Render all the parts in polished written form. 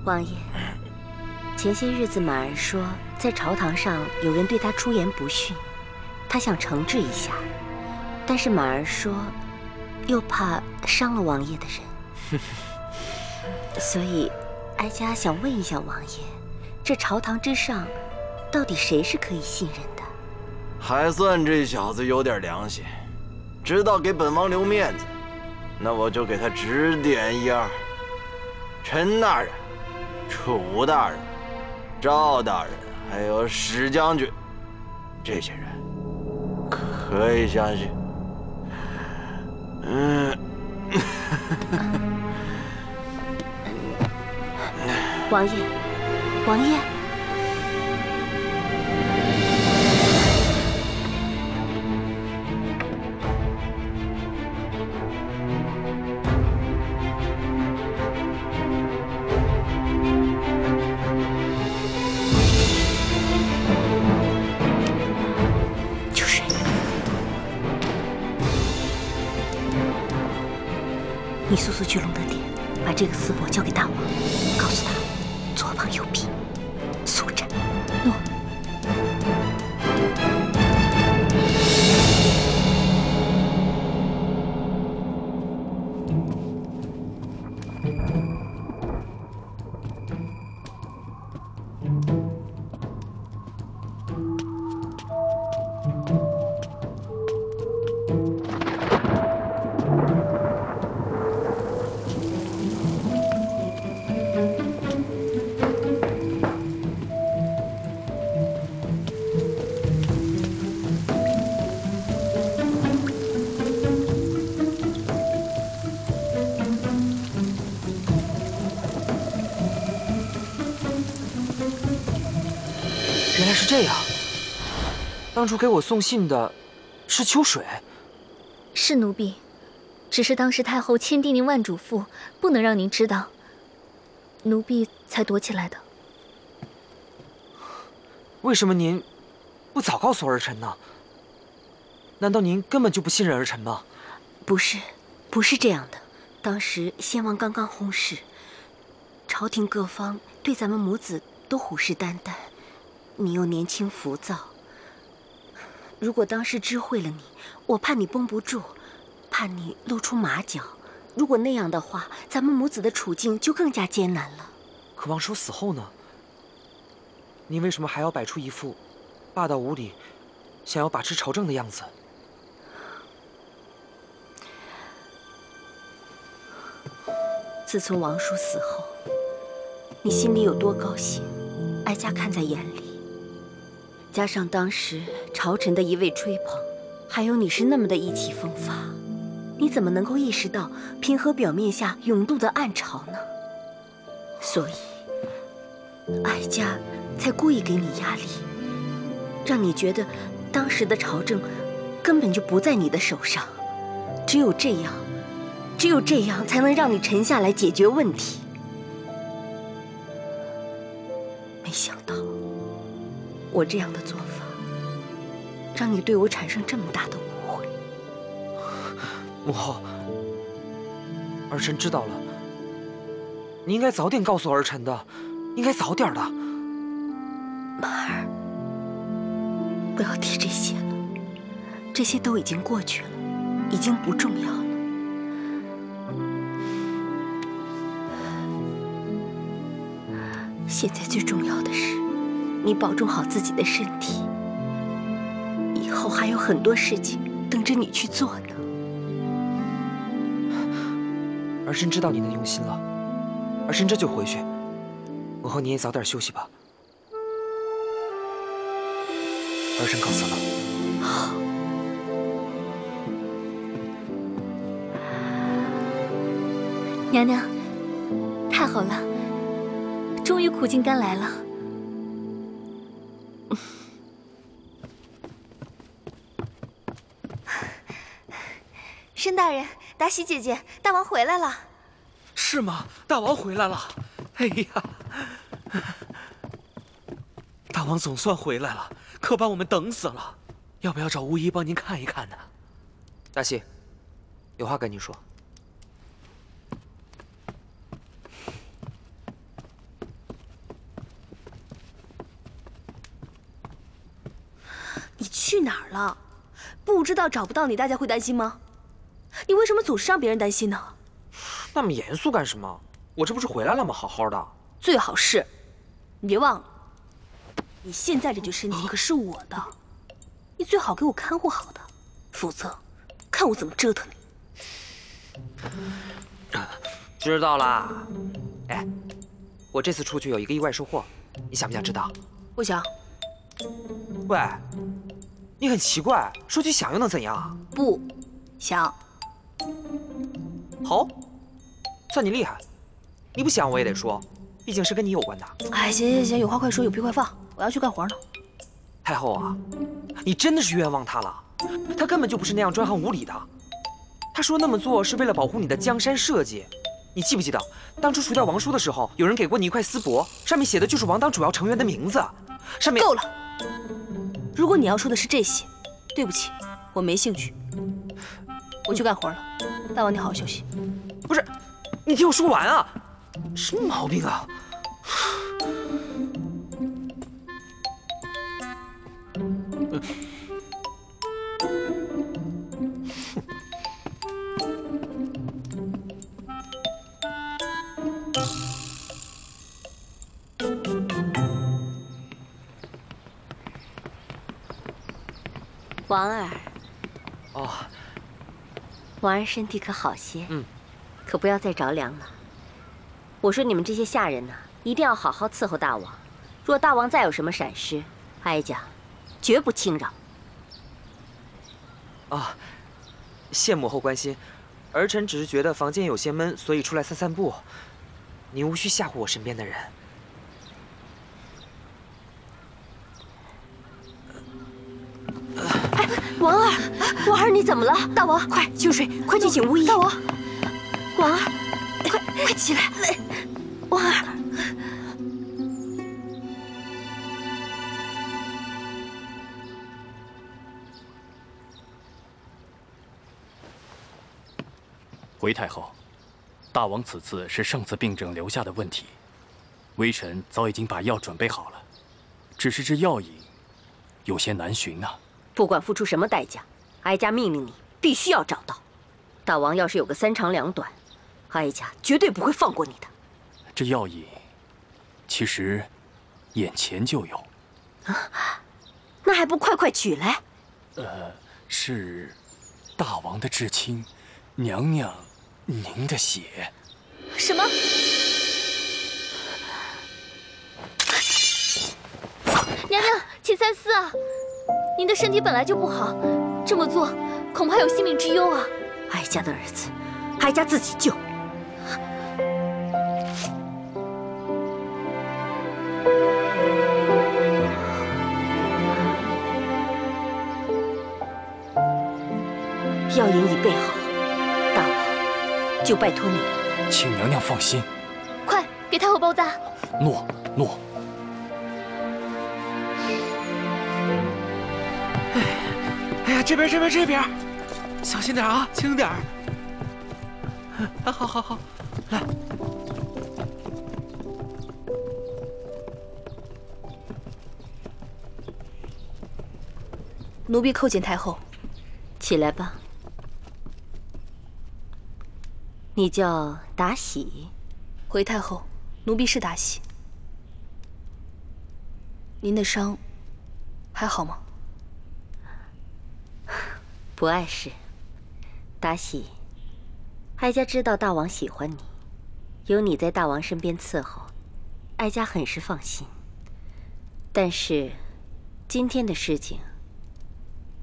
王爷，前些日子马儿说，在朝堂上有人对他出言不逊，他想惩治一下，但是马儿说，又怕伤了王爷的人，所以哀家想问一下王爷，这朝堂之上，到底谁是可以信任的？还算这小子有点良心，知道给本王留面子，那我就给他指点一二。陈大人、楚大人、赵大人，还有史将军，这些人可以相信。王爷，王爷。你速速去隆德殿，把这个丝帛交给大王，告诉他左膀右臂，速战。诺。原来是这样，当初给我送信的是秋水。是奴婢，只是当时太后千叮咛万嘱咐，不能让您知道，奴婢才躲起来的。为什么您不早告诉儿臣呢？难道您根本就不信任儿臣吗？不是，不是这样的。当时先王刚刚薨逝，朝廷各方对咱们母子都虎视眈眈。你又年轻浮躁，如果当时知会了你，我怕你绷不住，怕你露出马脚。如果那样的话，咱们母子的处境就更加艰难了。可王叔死后呢？您为什么还要摆出一副霸道无理、想要把持朝政的样子？自从王叔死后，你心里有多高兴，哀家看在眼里。加上当时朝臣的一味吹捧，还有你是那么的意气风发，你怎么能够意识到平和表面下涌动的暗潮呢？所以，哀家才故意给你压力，让你觉得当时的朝政根本就不在你的手上，只有这样才能让你沉下来解决问题。没想到。我这样的做法，让你对我产生这么大的误会。母后，儿臣知道了。你应该早点告诉儿臣的，应该早点的。马儿，不要提这些了，这些都已经过去了，已经不重要了。现在最重要的是。你保重好自己的身体，以后还有很多事情等着你去做呢。儿臣知道你的用心了，儿臣这就回去。母后你也早点休息吧。儿臣告辞了。好。娘娘，太好了，终于苦尽甘来了。申大人，达喜姐姐，大王回来了。是吗？大王回来了！哎呀，大王总算回来了，可把我们等死了。要不要找巫医帮您看一看呢？达喜，有话跟你说。去哪儿了？不知道找不到你，大家会担心吗？你为什么总是让别人担心呢？那么严肃干什么？我这不是回来了吗？好好的。最好是，你别忘了，你现在这具身体可是我的，你最好给我看护好的，否则看我怎么折腾你。知道啦。哎，我这次出去有一个意外收获，你想不想知道？不想。喂，你很奇怪，说句想又能怎样？不想。好，算你厉害。你不想我也得说，毕竟是跟你有关的。哎，行，有话快说，有屁快放，我要去干活呢。太后啊，你真的是冤枉他了，他根本就不是那样专横无理的。他说那么做是为了保护你的江山社稷。你记不记得当初除掉王叔的时候，有人给过你一块丝帛，上面写的就是王党主要成员的名字，上面……够了。如果你要说的是这些，对不起，我没兴趣。我去干活了，大王你好好休息。不是，你听我说完啊！什么毛病啊！王儿。哦。王儿身体可好些？嗯。可不要再着凉了。我说你们这些下人呢，一定要好好伺候大王。若大王再有什么闪失，哀家绝不轻饶。啊，谢母后关心，儿臣只是觉得房间有些闷，所以出来散散步。您无需吓唬我身边的人。哎，王儿，王儿，你怎么了？大王，快秋水，快去请巫医。大王，王儿，快起来！王儿。回太后，大王此次是上次病症留下的问题，微臣早已经把药准备好了，只是这药引有些难寻啊。不管付出什么代价，哀家命令你必须要找到。大王要是有个三长两短，哀家绝对不会放过你的。这药引其实眼前就有。啊，那还不快快取来？是大王的至亲，娘娘您的血。什么？娘娘，请三思啊！您的身体本来就不好，这么做恐怕有性命之忧啊！哀家的儿子，哀家自己救。药引已备好，大王就拜托你了。请娘娘放心，快给太后包扎。诺。哎呀，这边，小心点啊，轻点儿。好，来。奴婢叩见太后。起来吧。你叫达喜？回太后，奴婢是达喜。您的伤还好吗？不碍事。达喜，哀家知道大王喜欢你，有你在大王身边伺候，哀家很是放心。但是，今天的事情，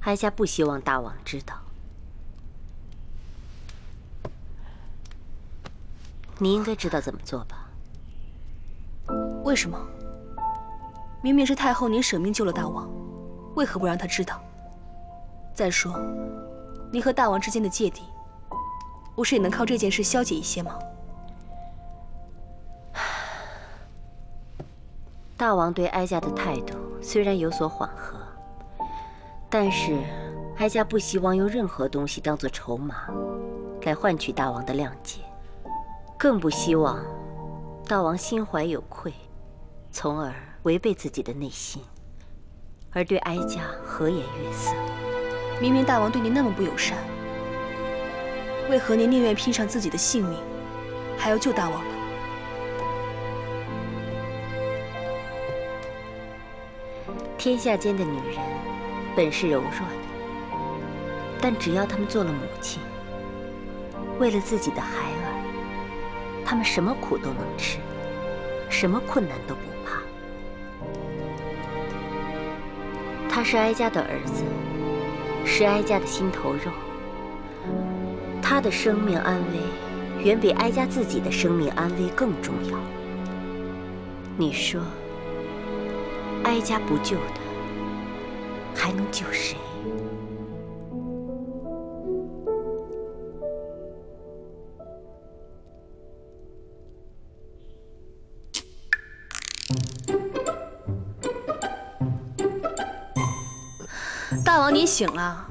哀家不希望大王知道。你应该知道怎么做吧？为什么？明明是太后您舍命救了大王，为何不让他知道？再说，您和大王之间的芥蒂，不是也能靠这件事消解一些吗？大王对哀家的态度虽然有所缓和，但是哀家不希望用任何东西当作筹码，来换取大王的谅解，更不希望大王心怀有愧，从而违背自己的内心。而对哀家和颜悦色。明明大王对您那么不友善，为何您宁愿拼上自己的性命，还要救大王呢？天下间的女人本是柔弱的，但只要她们做了母亲，为了自己的孩儿，她们什么苦都能吃，什么困难都不怕。他是哀家的儿子，是哀家的心头肉。他的生命安危，远比哀家自己的生命安危更重要。你说，哀家不救他，还能救谁？大王，您醒了。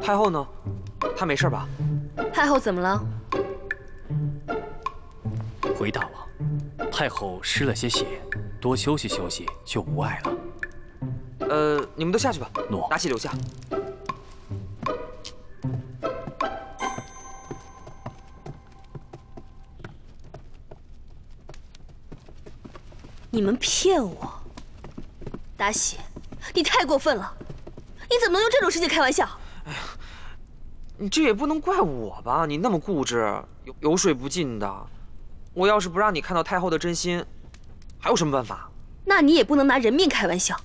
太后呢？她没事吧？太后怎么了？回大王，太后失了些血，多休息休息就无碍了。你们都下去吧。诺。达喜留下。你们骗我！达喜，你太过分了！你怎么能用这种事情开玩笑？哎呀，你这也不能怪我吧？你那么固执，有水不进的。我要是不让你看到太后的真心，还有什么办法？那你也不能拿人命开玩笑。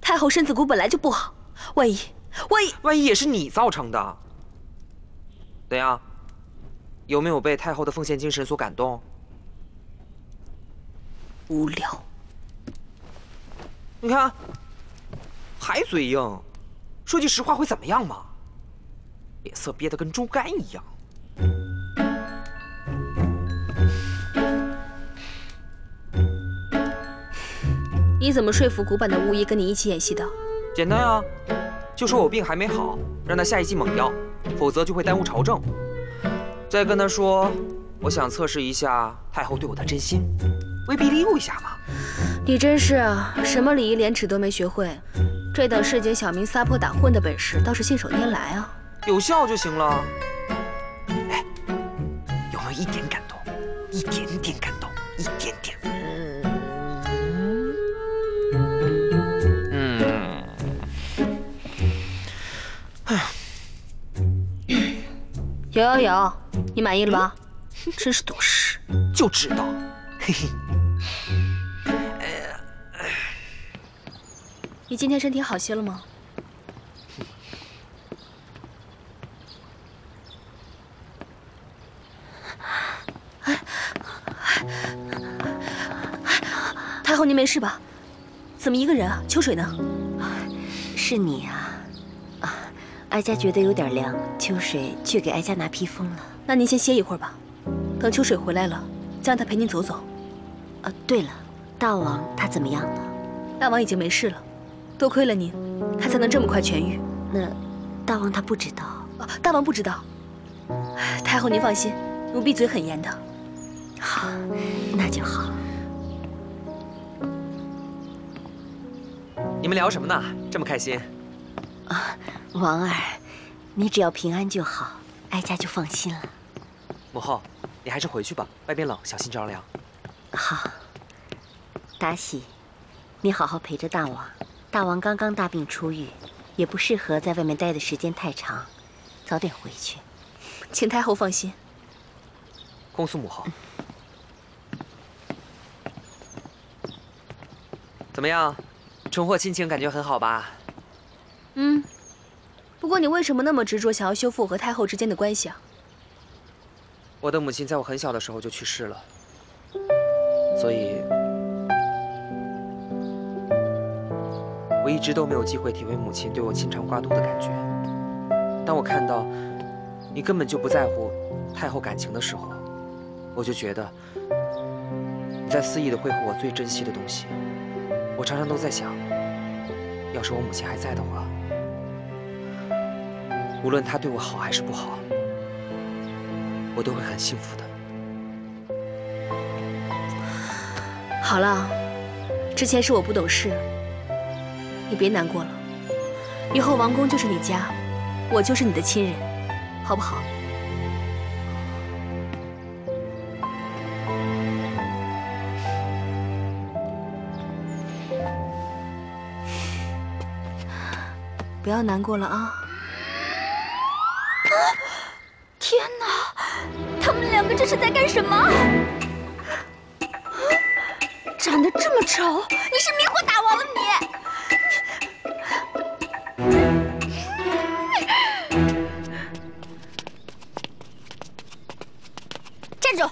太后身子骨本来就不好，万一也是你造成的。怎样？有没有被太后的奉献精神所感动？无聊。你看，还嘴硬，说句实话会怎么样嘛？脸色憋得跟猪肝一样。你怎么说服古板的巫医跟你一起演戏的？简单啊，就说我病还没好，让他下一剂猛药，否则就会耽误朝政。再跟他说，我想测试一下太后对我的真心，威逼利诱一下嘛。你真是什么礼义廉耻都没学会，这等市井小民撒泼打混的本事倒是信手拈来啊！有效就行了。哎，有没有一点感动？一点点感动，一点点。有，你满意了吧？真是懂事，就知道。嘿嘿。你今天身体好些了吗？太后，您没事吧？怎么一个人啊？秋水呢？是你啊！哀家觉得有点凉，秋水去给哀家拿披风了。那您先歇一会儿吧，等秋水回来了，再让她陪您走走。对了，大王他怎么样了？大王已经没事了，多亏了您，他才能这么快痊愈。那大王他不知道？大王不知道。太后您放心，奴婢嘴很严的。好，那就好。你们聊什么呢？这么开心？王儿，你只要平安就好，哀家就放心了。母后，你还是回去吧，外边冷，小心着凉。好。达喜，你好好陪着大王。大王刚刚大病初愈，也不适合在外面待的时间太长，早点回去。请太后放心。恭诉母后。怎么样，重获亲情，感觉很好吧？不过你为什么那么执着，想要修复我和太后之间的关系啊？我的母亲在我很小的时候就去世了，所以我一直都没有机会体会母亲对我牵肠挂肚的感觉。当我看到你根本就不在乎太后感情的时候，我就觉得你在肆意的挥霍我最珍惜的东西。我常常都在想，要是我母亲还在的话，无论她对我好还是不好，我都会很幸福的。好了，之前是我不懂事，你别难过了。以后王宫就是你家，我就是你的亲人，好不好？不要难过了啊！天哪，他们两个这是在干什么？长得这么丑，你是迷惑大王了你！站住！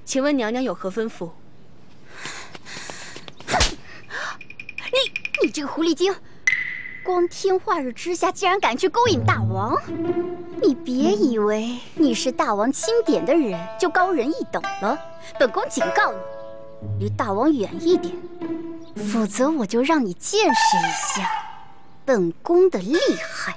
请问娘娘有何吩咐？你这个狐狸精，光天化日之下竟然敢去勾引大王！你别以为你是大王钦点的人就高人一等了。本宫警告你，离大王远一点，否则我就让你见识一下本宫的厉害。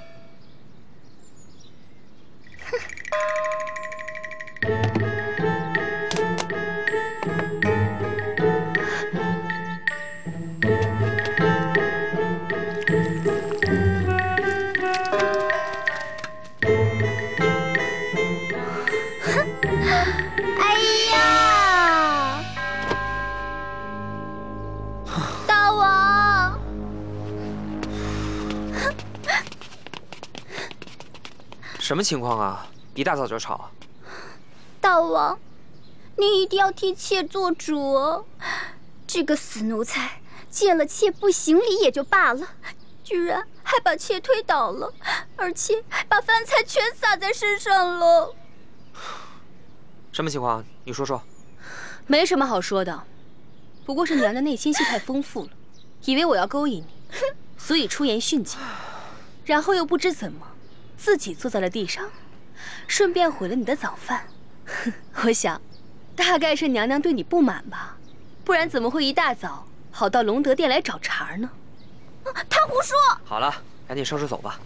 什么情况啊？一大早就吵。大王，您一定要替妾做主哦！这个死奴才见了妾不行礼也就罢了，居然还把妾推倒了，而且把饭菜全洒在身上了。什么情况？你说说。没什么好说的，不过是娘娘内心戏太丰富了，以为我要勾引你，所以出言训诫，然后又不知怎么自己坐在了地上，顺便毁了你的早饭。我想，大概是娘娘对你不满吧，不然怎么会一大早跑到隆德殿来找茬呢？他胡说！好了，赶紧收拾走吧。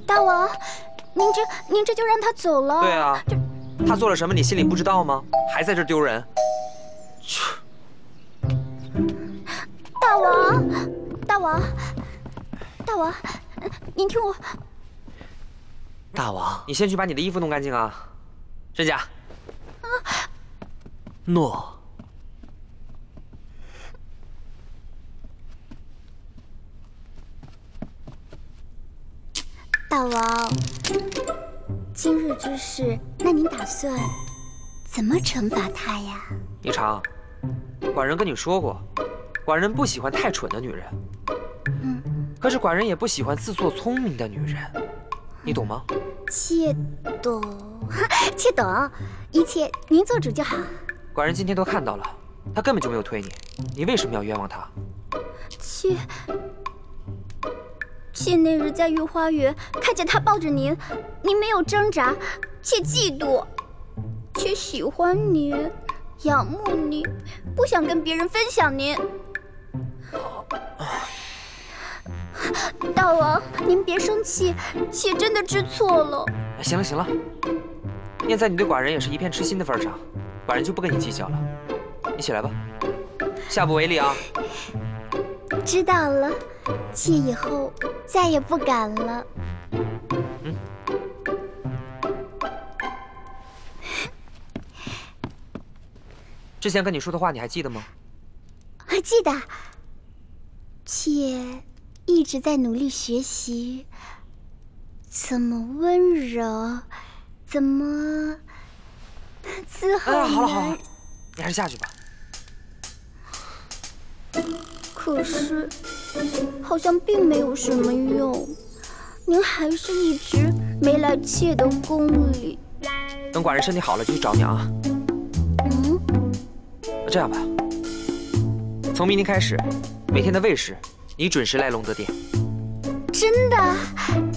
大王，您这就让他走了？对啊，他做了什么你心里不知道吗？还在这丢人。大王，您听我。大王，你先去把你的衣服弄干净啊，申家。诺。大王，今日之事，那您打算怎么惩罚他呀？霓裳，寡人跟你说过，寡人不喜欢太蠢的女人。可是寡人也不喜欢自作聪明的女人，你懂吗？妾懂，妾懂，一切您做主就好。寡人今天都看到了，他根本就没有推你，你为什么要冤枉他？妾那日在御花园看见他抱着您，您没有挣扎，妾嫉妒，妾喜欢您，仰慕您，不想跟别人分享您。大王，您别生气，妾真的知错了。行了行了，念在你对寡人也是一片痴心的份上，寡人就不跟你计较了。你起来吧，下不为例啊。知道了，妾以后再也不敢了。之前跟你说的话你还记得吗？还记得。妾一直在努力学习，怎么温柔，怎么伺候人。好了，你还是下去吧。可是，好像并没有什么用，您还是一直没来妾的宫里。等寡人身体好了就去找你啊。这样吧，从明天开始，每天的未时，你准时来隆德殿。真的？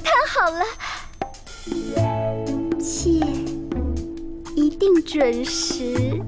太好了，妾一定准时。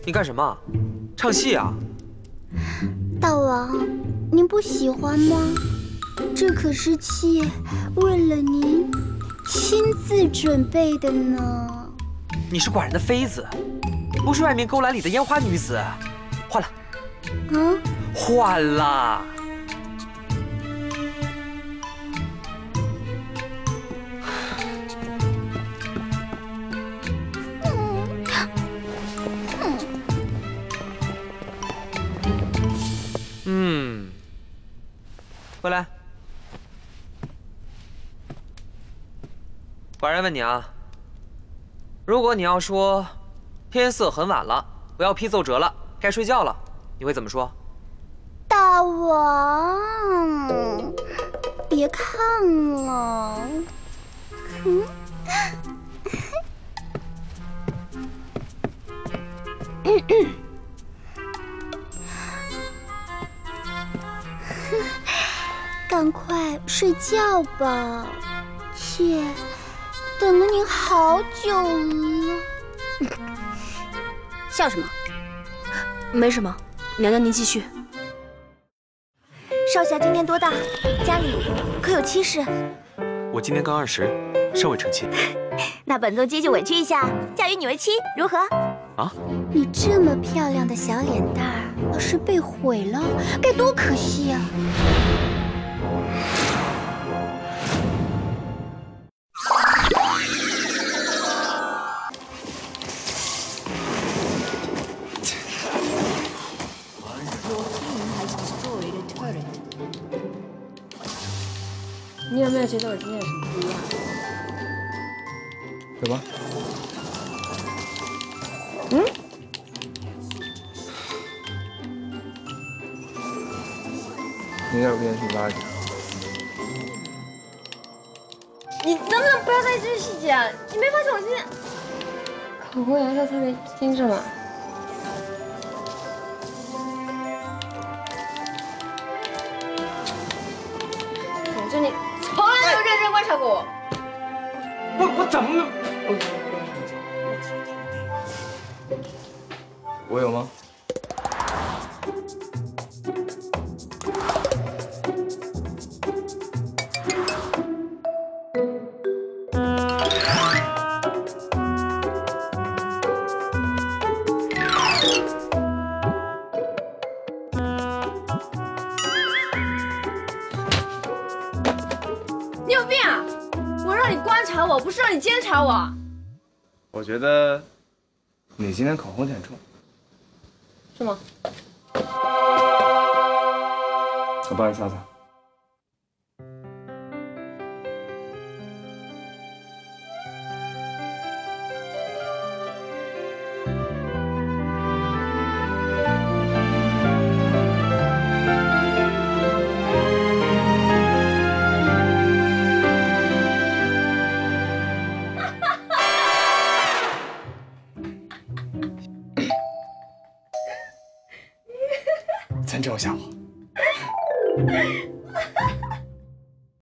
你干什么？唱戏啊？大王，您不喜欢吗？这可是妾为了您亲自准备的呢。你是寡人的妃子，不是外面勾栏里的烟花女子。换了。嗯，换了。回来。寡人问你啊，如果你要说天色很晚了，我要批奏折了，该睡觉了，你会怎么说？大王，别看了。赶快睡觉吧，妾等了您好久了。笑什么？没什么，娘娘您继续。少侠今年多大？家里可有妻室？我今年刚20，尚未成亲。那本宗接就委屈一下，嫁与你为妻，如何？啊！你这么漂亮的小脸蛋儿，要是被毁了，该多可惜啊！你有没有觉得我今天有什么不一样？有吗？嗯？你应该有变去垃圾。你能不能不要在意这些细节啊？你没发现我今天口红颜色特别精致吗？感觉你从来没有认真观察过我。我怎么？我有吗？你有病啊！我让你观察我，不是让你监察我。我觉得你今天口红挺重。是吗？我帮你擦擦。真这么吓我？